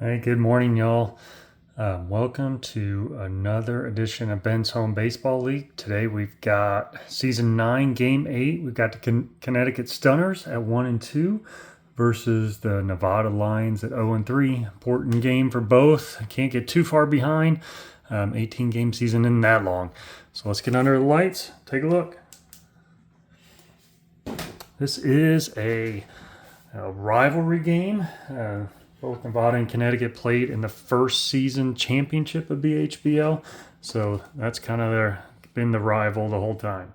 Hey, good morning, y'all. Welcome to another edition of Ben's Home Baseball League. Today we've got Season 9, Game 8. We've got the Connecticut Stunners at 1-2 versus the Nevada Lions at 0-3. Important game for both. Can't get too far behind. 18-game season isn't that long. So let's get under the lights, take a look. This is a rivalry game. Both Nevada and Connecticut played in the first season championship of BHBL. So that's kind of been the rival the whole time.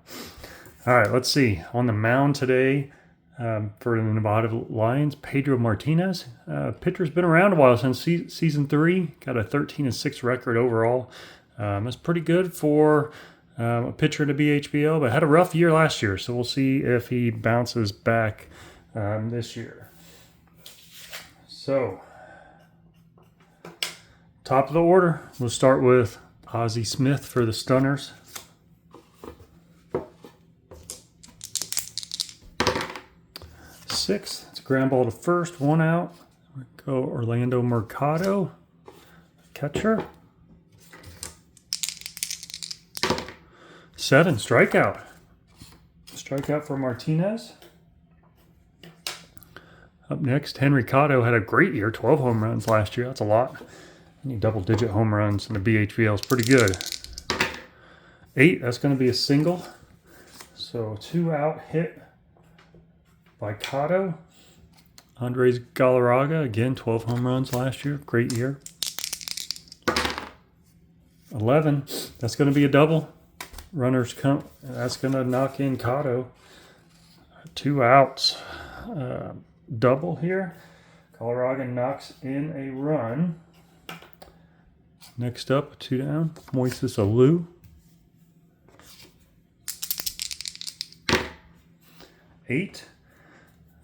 All right, let's see. On the mound today for the Nevada Lions, Pedro Martinez. Pitcher's been around a while since season 3. Got a 13-6 record overall. That's pretty good for a pitcher in the BHBL, but had a rough year last year. So we'll see if he bounces back this year. So, top of the order, we'll start with Ozzie Smith for the Stunners. Six, it's a ground ball to first, 1 out. We go Orlando Mercado, catcher. 7, strikeout. Strikeout for Martinez. Up next, Henry Cotto had a great year, 12 home runs last year. That's a lot. Any double-digit home runs in the BHBL is pretty good. 8, that's going to be a single. So 2-out hit by Cotto. Andres Galarraga, again, 12 home runs last year. Great year. 11, that's going to be a double. Runners come. That's going to knock in Cotto. 2 outs. Double here. Galarraga knocks in a run. Next up, 2 down. Moises Alou. 8.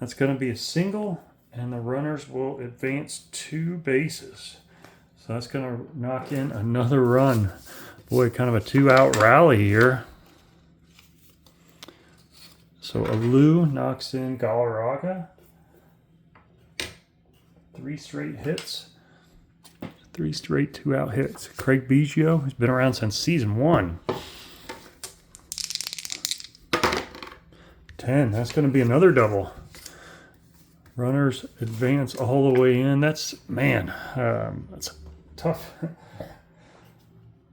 That's going to be a single, and the runners will advance 2 bases. So that's going to knock in another run. Boy, kind of a 2-out rally here. So Alou knocks in Galarraga. 3 straight hits. 3 straight 2-out hits. Craig Biggio has been around since season 1. 10, that's going to be another double. Runners advance all the way in. That's tough.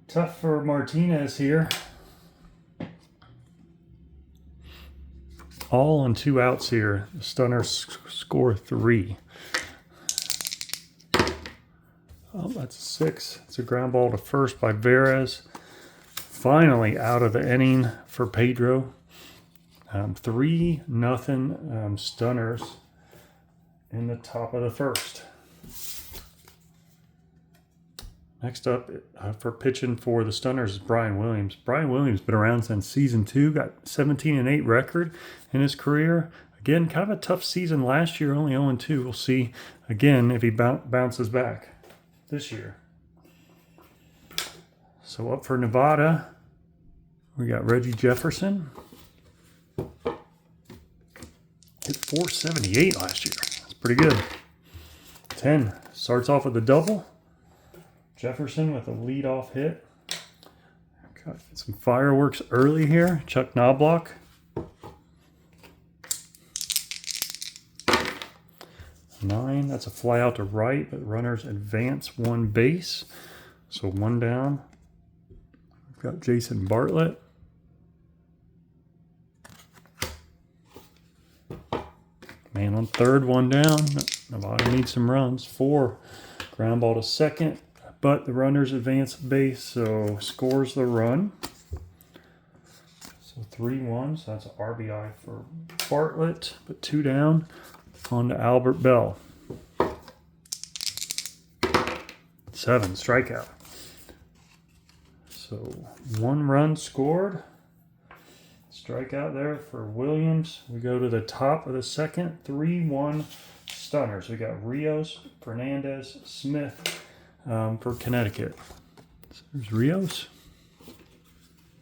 Tough for Martinez here. All on 2 outs here. The Stunners score 3. Oh, that's a 6. It's a ground ball to first by Varez. Finally out of the inning for Pedro. 3-0 Stunners in the top of the first. Next up for pitching for the Stunners is Brian Williams. Brian Williams been around since season 2. Got 17-8 record in his career. Again, kind of a tough season last year, only 0-2. We'll see again if he bounces back this year. So up for Nevada, we got Reggie Jefferson. Hit 478 last year. That's pretty good. 10, starts off with a double. Jefferson with a leadoff hit. Got some fireworks early here. Chuck Knobloch. 9, that's a fly out to right, but runners advance 1 base. So 1 down. We've got Jason Bartlett. Man on third, 1 down. Nevada needs some runs. 4, ground ball to second, but the runners advance base, so scores the run. So 3-1, so that's an RBI for Bartlett, but 2 down. On to Albert Bell. 7, strikeout. So 1 run scored. Strikeout there for Williams. We go to the top of the second. 3-1 Stunners. We got Rios, Fernandez, Smith for Connecticut. So there's Rios.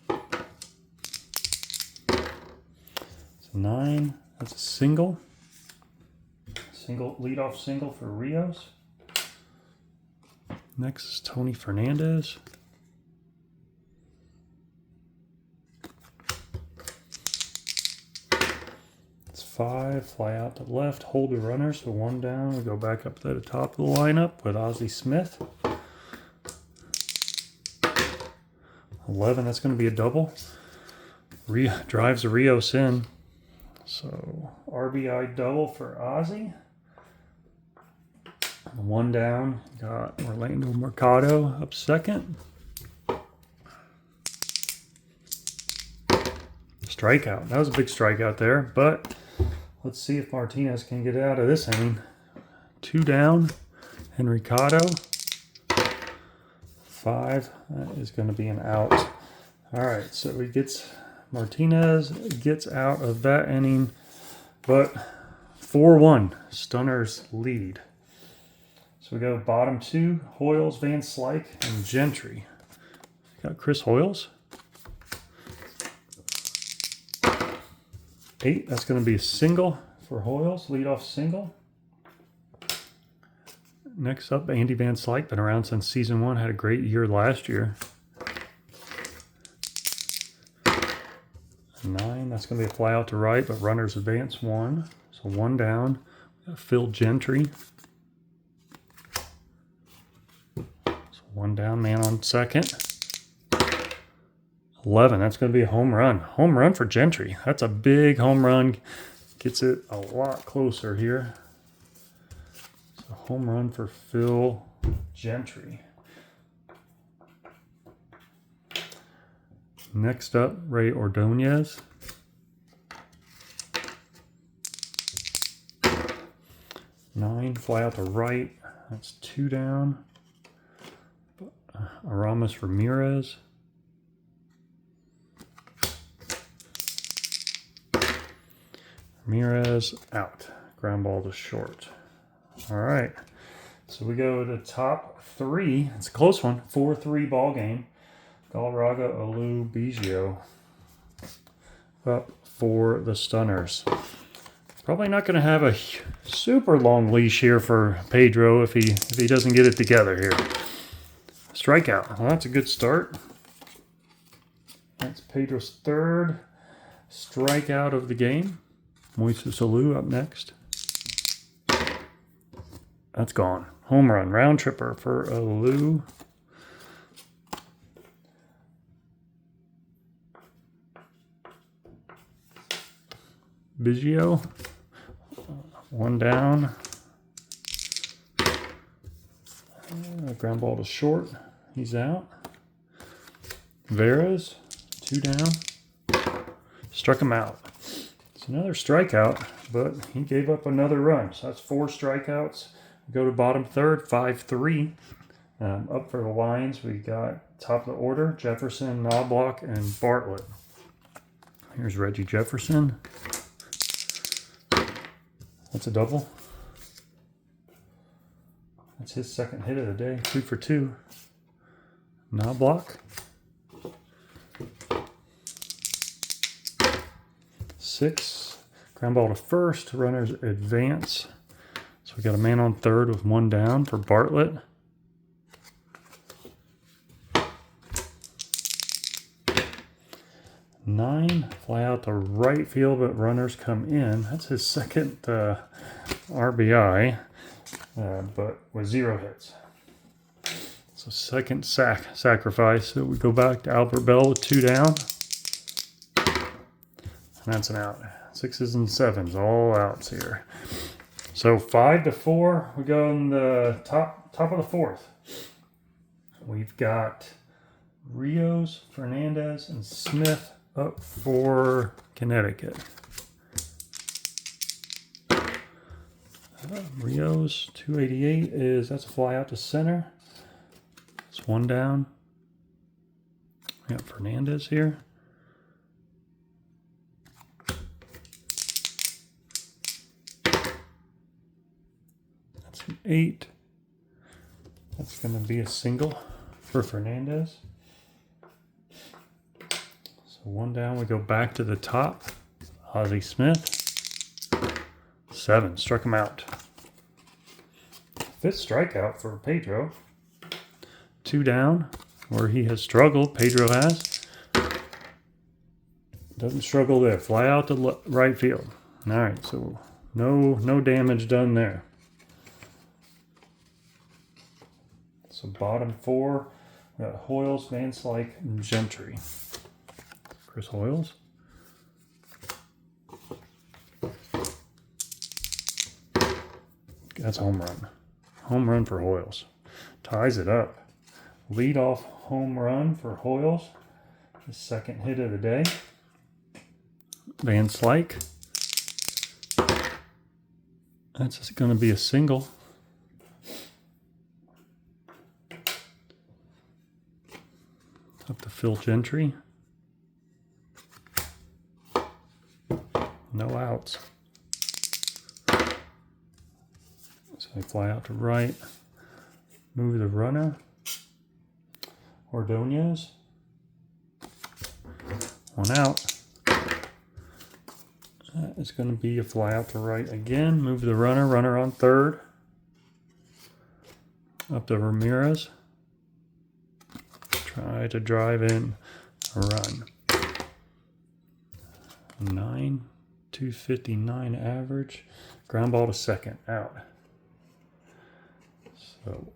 So 9, that's a single. Leadoff single for Rios. Next is Tony Fernandez. It's 5, fly out to left, hold the runner, so 1 down. We go back up to the top of the lineup with Ozzie Smith. 11, that's going to be a double. Drives the Rios in. So RBI double for Ozzie. 1 down, got Orlando Mercado up second. Strikeout. That was a big strikeout there, but let's see if Martinez can get out of this inning. 2 down, Enricado. 5, that is going to be an out. All right, so Martinez gets out of that inning, but 4-1, Stunners lead. So we go bottom 2, Hoyles, Van Slyke, and Gentry. Got Chris Hoyles. 8, that's going to be a single for Hoyles, leadoff single. Next up, Andy Van Slyke, been around since season 1, had a great year last year. 9, that's going to be a fly out to right, but runners advance 1. So 1 down. We got Phil Gentry. So 1 down, man on second. 11, that's going to be a home run. Home run for Gentry. That's a big home run. Gets it a lot closer here. So home run for Phil Gentry. Next up, Ray Ordonez. 9, fly out to right. That's 2 down. Aramis Ramirez. Ramirez out. Ground ball to short. All right. So we go to top 3. It's a close one. 4-3 ball game. Galarraga, Alu, Biggio up for the Stunners. Probably not going to have a super long leash here for Pedro if he doesn't get it together here. Strikeout. Well, that's a good start. That's Pedro's 3rd strikeout of the game. Moises Alou up next. That's gone. Home run. Round tripper for Alou. Biggio, 1 down. Ground ball to short. He's out. Veras, 2 down. Struck him out. It's another strikeout, but he gave up another run. So that's 4 strikeouts. We go to bottom 3rd, 5-3. Up for the lines, we got top of the order, Jefferson, Knobloch, and Bartlett. Here's Reggie Jefferson. That's a double. That's his 2nd hit of the day. 2 for 2. Knobloch. 6. Ground ball to first. Runners advance. So we got a man on 3rd with 1 down for Bartlett. 9, fly out to right field, but runners come in. That's his 2nd RBI, but with 0 hits. So 2nd sacrifice. So we go back to Albert Bell with 2 down. And that's an out. 6s and 7s, all outs here. So 5-4, we go in the top of the 4th. We've got Rios, Fernandez, and Smith up for Connecticut. Rios, 288 that's a fly out to center. It's 1 down. We got Fernandez here. That's an 8. That's going to be a single for Fernandez. So 1 down, we go back to the top. Ozzie Smith. 7, struck him out. 5th strikeout for Pedro. 2 down, where he has struggled. Pedro has. Doesn't struggle there. Fly out to right field. All right, so no damage done there. So bottom 4, we got Hoyles, Baines, Gentry. Chris Hoyles. That's home run. Home run for Hoyles. Ties it up. Leadoff home run for Hoyles. His second hit of the day. Van Slyke. That's just going to be a single. Up to Phil Gentry. No outs. So they fly out to right. Move the runner. Ordonez. 1 out. That is going to be a fly out to right again. Move the runner. Runner on third. Up to Ramirez. Try to drive in a run. 259 average. Ground ball to second. Out. So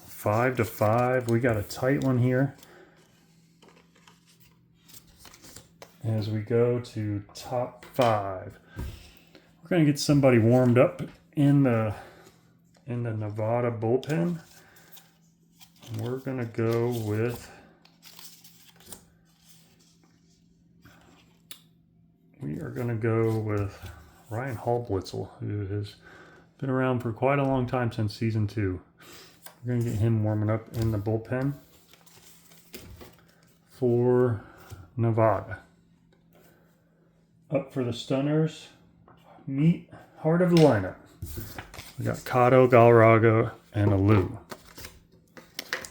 5-5. We got a tight one here. As we go to top 5, we're going to get somebody warmed up in the Nevada bullpen. And we're going to go with Ryan Hallblitzel, who has been around for quite a long time, since season 2. We're going to get him warming up in the bullpen for Nevada. Up for the Stunners, meet heart of the lineup. We got Cotto, Galarraga, and Alou.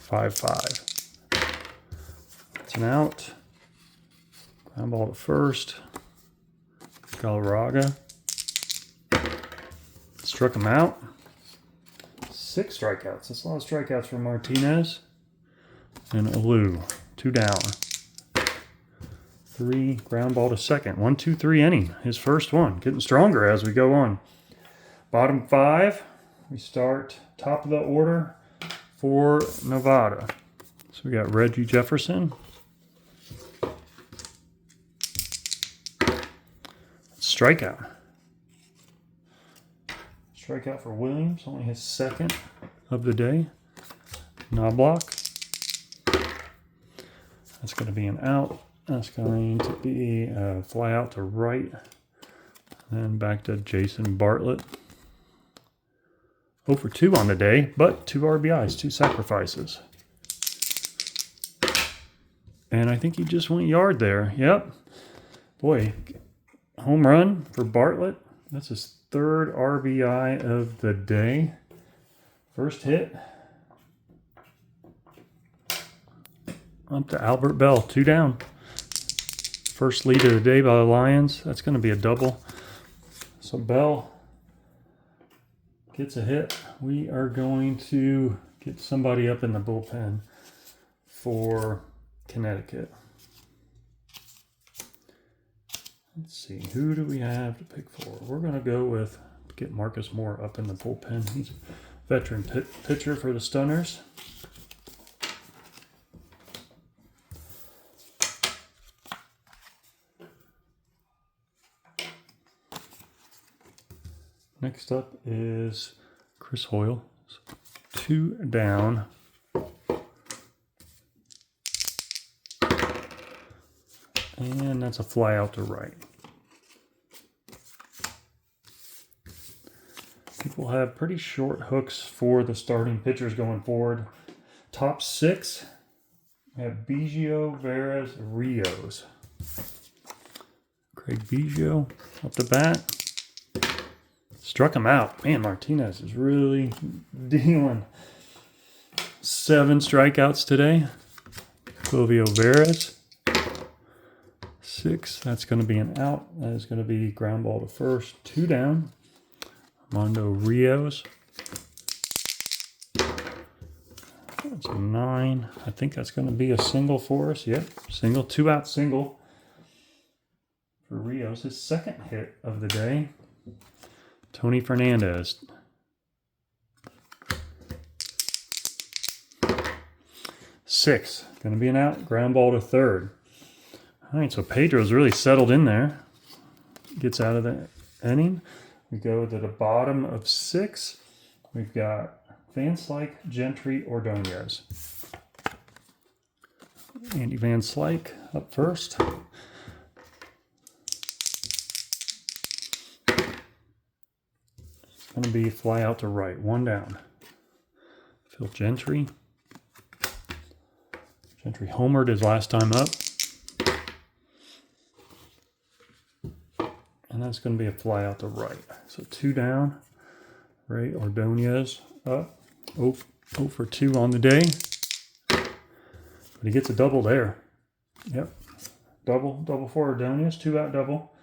5-5. That's an out. Ground ball to first. Galarraga. Struck him out. 6 strikeouts. That's a lot of strikeouts for Martinez. And Alou. 2 down. 3, ground ball to second. 1-2-3 inning. His first one. Getting stronger as we go on. Bottom 5. We start top of the order for Nevada. So we got Reggie Jefferson. Strikeout. Strikeout for Williams. Only his second of the day. Knobloch. That's going to be an out. That's going to be a fly out to right. Then back to Jason Bartlett. 0 for 2 on the day, but 2 RBIs, 2 sacrifices. And I think he just went yard there. Yep. Boy, home run for Bartlett. That's his 3rd RBI of the day. First hit. Up to Albert Bell, 2 down. First lead of the day by the Lions. That's going to be a double. So Bell gets a hit. We are going to get somebody up in the bullpen for Connecticut. Let's see, who do we have to pick for? We're going to go with, get Marcus Moore up in the bullpen. He's a veteran pitcher for the Stunners. Next up is Chris Hoyle. 2 down. And that's a fly out to right. I think we'll have pretty short hooks for the starting pitchers going forward. Top 6, we have Biggio, Veras, Rios. Craig Biggio up the bat. Struck him out. Man, Martinez is really dealing. 7 strikeouts today. Clovio Veras. 6. That's going to be an out. That is going to be ground ball to first. 2 down. Armando Rios. That's a 9. I think that's going to be a single for us. Yep, single, 2-out single for Rios. His second hit of the day. Tony Fernandez. 6. Going to be an out. Ground ball to third. All right, so Pedro's really settled in there. Gets out of the inning. We go to the bottom of 6. We've got Van Slyke, Gentry, Ordonez. Andy Van Slyke up first. It's going to be fly out to right. 1 down. Phil Gentry. Gentry homered his last time up. And that's going to be a fly out to right. So 2 down. Ray Ordonez up. 0 for 2 on the day. But he gets a double there. Yep. Double for Ordonez. 2-out double.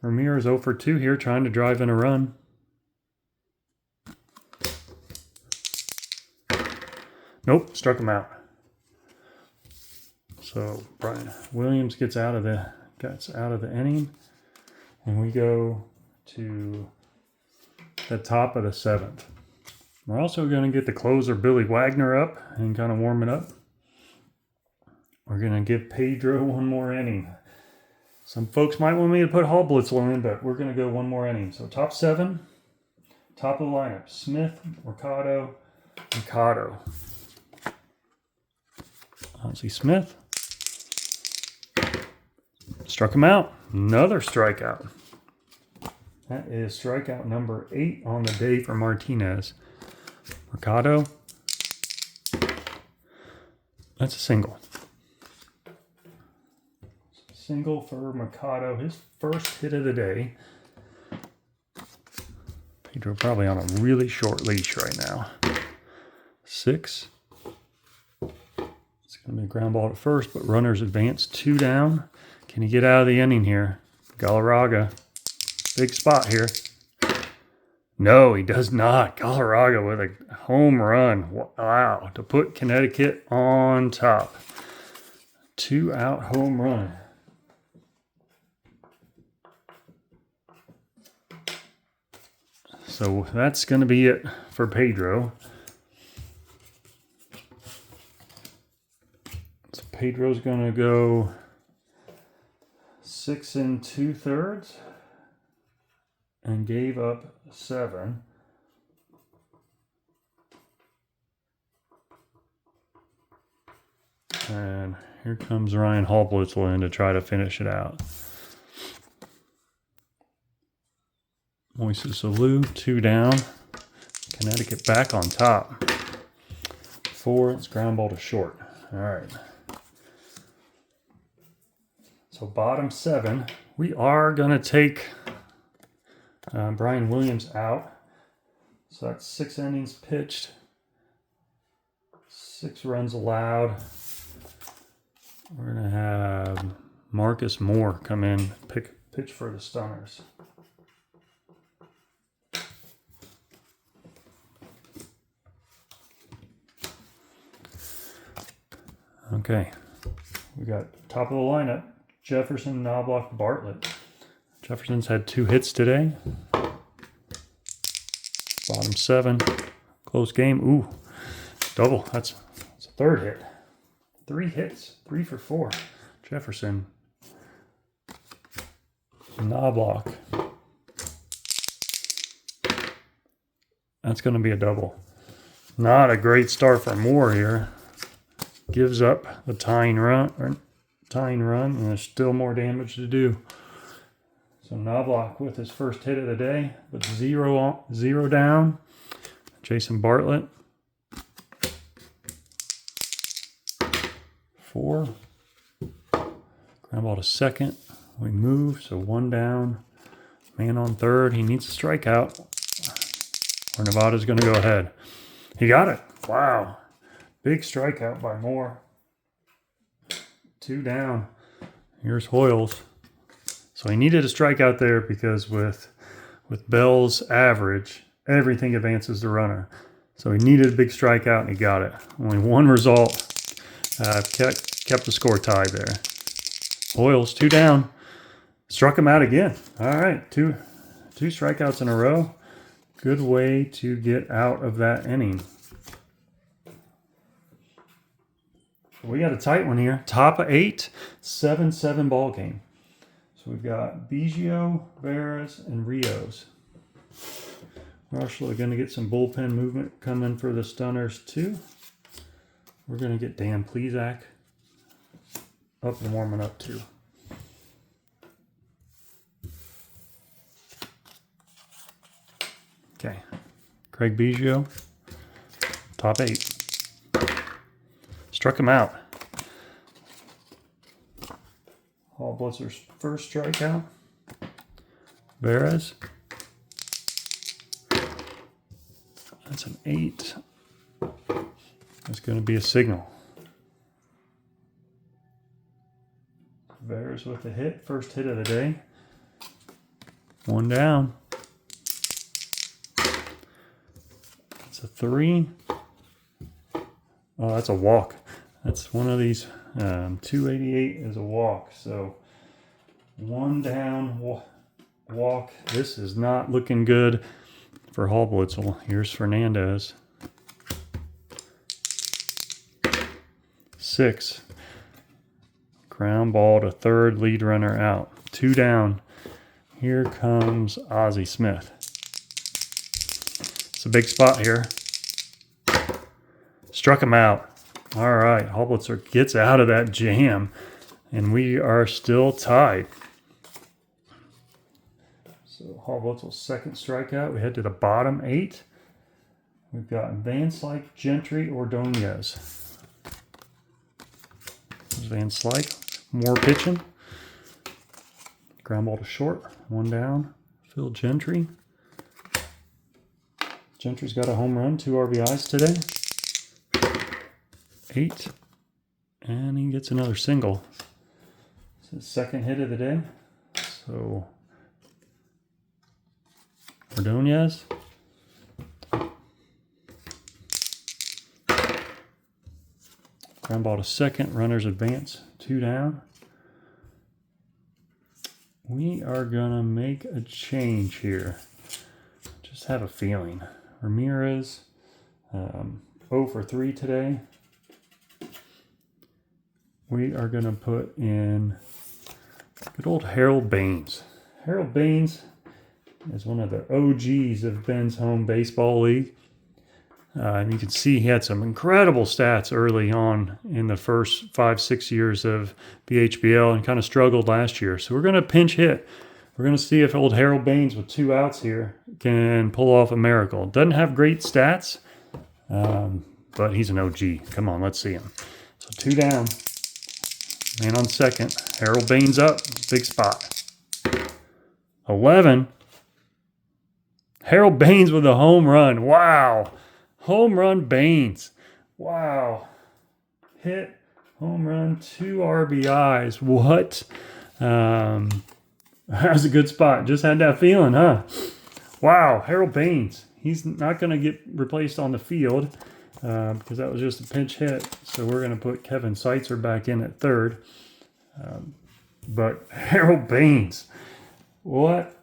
Ramirez 0 for 2 here, trying to drive in a run. Nope, struck him out. So Brian Williams gets out of the inning. And we go to the top of the 7th. We're also going to get the closer Billy Wagner up and kind of warm it up. We're going to give Pedro 1 more inning. Some folks might want me to put Hallblitzler in, but we're going to go 1 more inning. So top 7, top of the lineup. Smith, Mercado. Ozzie Smith. Struck him out. Another strikeout. That is strikeout number 8 on the day for Martinez. Mercado. That's a single. Single for Mercado. His first hit of the day. Pedro probably on a really short leash right now. 6. It's going to be a ground ball at first, but runners advance 2 down. Can he get out of the inning here? Galarraga. Big spot here. No, he does not. Galarraga with a home run. Wow. To put Connecticut on top. 2-out home run. So that's going to be it for Pedro. So Pedro's going to go 6 2/3 and gave up 7. And here comes Ryan Hallblitzler in to try to finish it out. Moises Alou, 2 down. Connecticut back on top. 4, it's ground ball to short. All right. So bottom 7, we are going to take Brian Williams out. So that's 6 innings pitched. 6 runs allowed. We're going to have Marcus Moore come in, pitch for the Stunners. Okay, we got top of the lineup, Jefferson, Knobloch, Bartlett. Jefferson's had 2 hits today. Bottom 7, close game. Ooh, double. That's a 3rd hit. 3 hits, 3 for 4. Jefferson, Knobloch. That's going to be a double. Not a great start for Moore here. Gives up the tying run, and there's still more damage to do. So Knobloch with his first hit of the day, with 0 down. Jason Bartlett. 4. Ground ball to second. We move, so 1 down. Man on third. He needs a strikeout, or Nevada's going to go ahead. He got it. Wow. Big strikeout by Moore. 2 down. Here's Hoyles. So he needed a strikeout there because with Bell's average, everything advances the runner. So he needed a big strikeout, and he got it. Only one result kept the score tied there. Hoyles 2 down. Struck him out again. All right, two strikeouts in a row. Good way to get out of that inning. We got a tight one here. Top of 8, 7-7 ball game. So we've got Biggio, Veras, and Rios. We're actually going to get some bullpen movement coming for the Stunners too. We're going to get Dan Plesac up and warming up too. Okay, Craig Biggio, top 8. Struck him out. Hall Blitzer's first strikeout. Veras. That's an 8. That's going to be a signal. Veras with a hit. First hit of the day. 1 down. That's a 3. Oh, that's a walk. That's one of these. 288 is a walk. So 1 down, walk. This is not looking good for Hall Blitzel. Here's Fernandez. 6. Ground ball to third, lead runner out. 2 down. Here comes Ozzie Smith. It's a big spot here. Struck him out. All right, Hall Blitzer gets out of that jam, and we are still tied. So Hall Blitzel's second strikeout. We head to the bottom 8. We've got Van Slyke, Gentry, Ordonez. There's Van Slyke, more pitching. Ground ball to short, 1 down. Phil Gentry. Gentry's got a home run, 2 RBIs today. 8, and he gets another single. It's his second hit of the day. So Ordonez. Ground ball to second, runners advance, 2 down. We are gonna make a change here. Just have a feeling. Ramirez, 0 for 3 today. We are going to put in good old Harold Baines. Harold Baines is one of the OGs of Ben's Home Baseball League. And you can see he had some incredible stats early on in the first 5-6 years of BHBL and kind of struggled last year. So we're going to pinch hit. We're going to see if old Harold Baines with 2 outs here can pull off a miracle. Doesn't have great stats, but he's an OG. Come on, let's see him. So 2 down. Man on second. Harold Baines up. Big spot. 11. Harold Baines with a home run. Wow. Home run Baines. Wow. Hit. Home run. 2 RBIs. What? That was a good spot. Just had that feeling, huh? Wow. Harold Baines. He's not going to get replaced on the field. Because that was just a pinch hit. So we're going to put Kevin Seitzer back in at third. But Harold Baines, what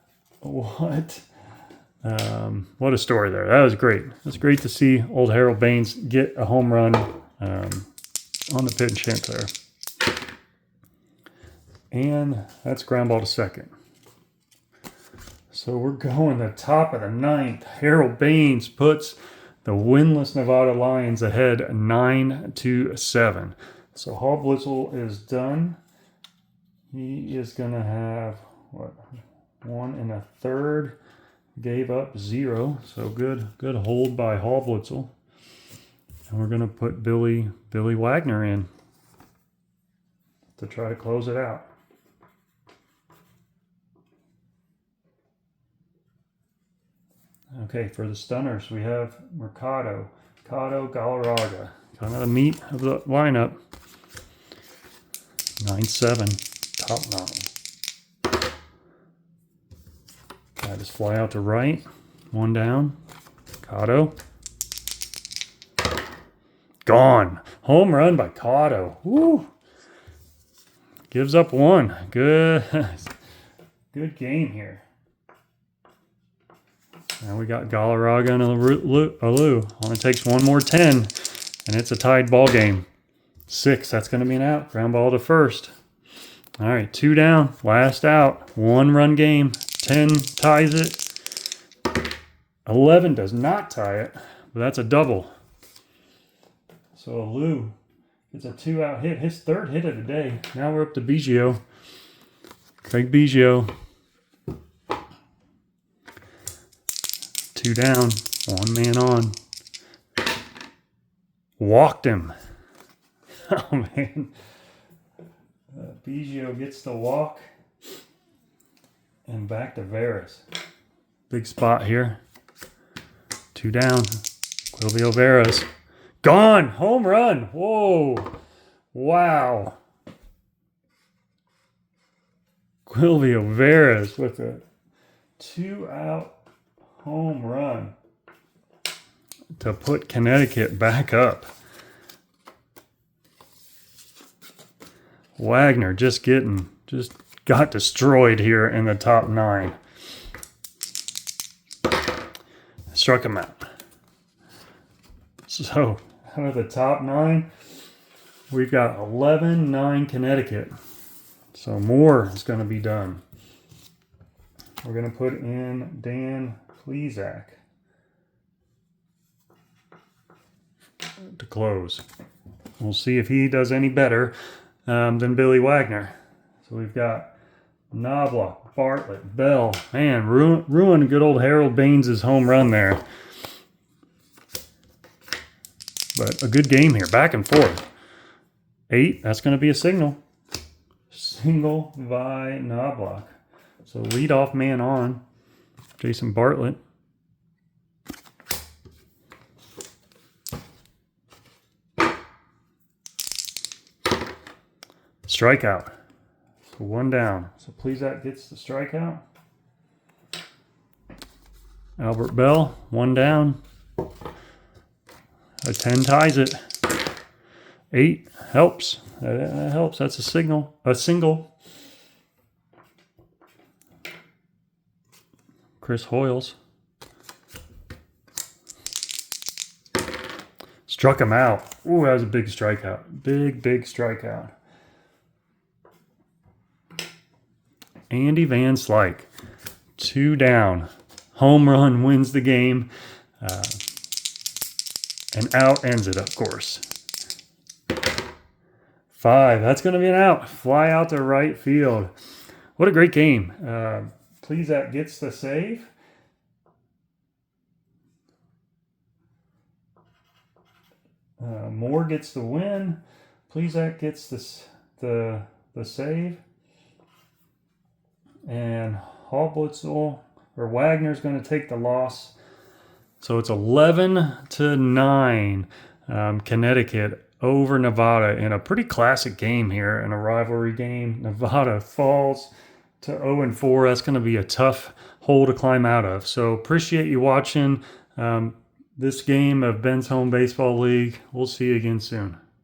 a story there. That was great. It was great to see old Harold Baines get a home run on the pinch hit there. And that's ground ball to second. So we're going the top of the 9th. Harold Baines puts the winless Nevada Lions ahead 9-7. So Hall Blitzel is done. He is going to have, 1 1/3. Gave up 0. So good hold by Hall Blitzel. And we're going to put Billy Wagner in to try to close it out. Okay, for the Stunners, we have Mercado, Galarraga. Kind of the meat of the lineup. 9-7, top 9. I just fly out to right. 1 down. Mercado. Gone. Home run by Cotto. Woo. Gives up one. Good. Good game here. Now we got Galarraga and Alou. Only takes one more 10, and it's a tied ball game. 6. That's going to be an out. Ground ball to first. All right, 2 down. Last out. 1-run game. 10 ties it. 11 does not tie it, but that's a double. So Alou gets a 2-out hit. His 3rd hit of the day. Now we're up to Biggio. Craig Biggio. 2 down. 1 man on. Walked him. Oh, man. Biggio gets the walk. And back to Veras. Big spot here. 2 down. Quilvio Veras. Gone! Home run! Whoa! Wow. Quilvio Veras with a 2-out home run to put Connecticut back up. Wagner just got destroyed here in the top 9. Struck him out. So, out of the top 9, we've got 11-9 Connecticut. So more is going to be done. We're going to put in Dan Plesac to close. We'll see if he does any better than Billy Wagner. So we've got Knobloch, Bartlett, Bell. Man, ruined good old Harold Baines' home run there. But a good game here, back and forth. 8, that's going to be a single. Single by Knobloch. So leadoff man on, Jason Bartlett. Strikeout. So 1 down. So Plesac gets the strikeout. Albert Bell, 1 down. A 10 ties it. 8 helps. That helps. That's a signal. A single. Chris Hoyles. Struck him out. Ooh, that was a big strikeout. Big strikeout. Andy Van Slyke. 2 down. Home run wins the game. And out ends it, of course. 5. That's going to be an out. Fly out to right field. What a great game. Plesac gets the save. Moore gets the win. Plesac gets the save. And Wagner's going to take the loss. So it's 11-9 Connecticut over Nevada in a pretty classic game here, in a rivalry game. Nevada falls to 0-4. That's going to be a tough hole to climb out of. So appreciate you watching this game of Ben's Home Baseball League. We'll see you again soon.